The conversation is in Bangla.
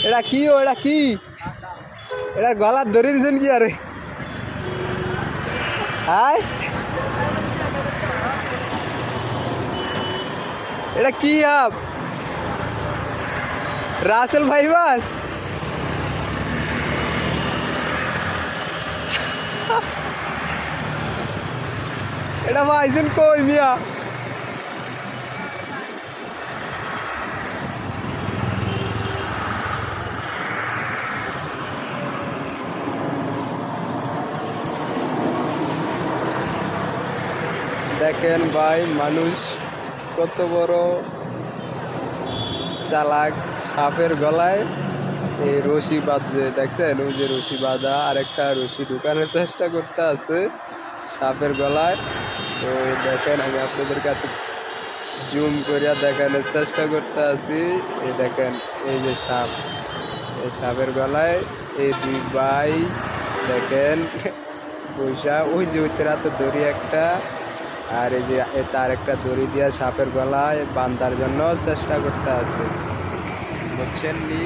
এটা কি এটা কি এটা গলার ধরে দিয়েছেন কি আরে হাই এটা কি আপ রাসেল ভাই বাস এটা ভাইছেন কই মিয়া দেখেন ভাই মানুষ কত বড় চালাক সাপের গলায় এই রশি বাঁধছে দেখছেন ওই যে রশি বাঁধা আর একটা রশি ঢুকানোর চেষ্টা করতে আছে সাপের গলায় তো দেখেন আমি আপনাদের কাছে জুম করিয়া দেখানোর চেষ্টা করতে আছি এই দেখেন এই যে সাপ এই সাপের গলায় এই দুই ভাই দেখেন পয়সা ওই যে উত্তরাতে দড়ি একটা আর এই যে তার একটা দড়ি দিয়া সাপের গলায় বাঁধার জন্য চেষ্টা করতে আছে বুঝছেন নি।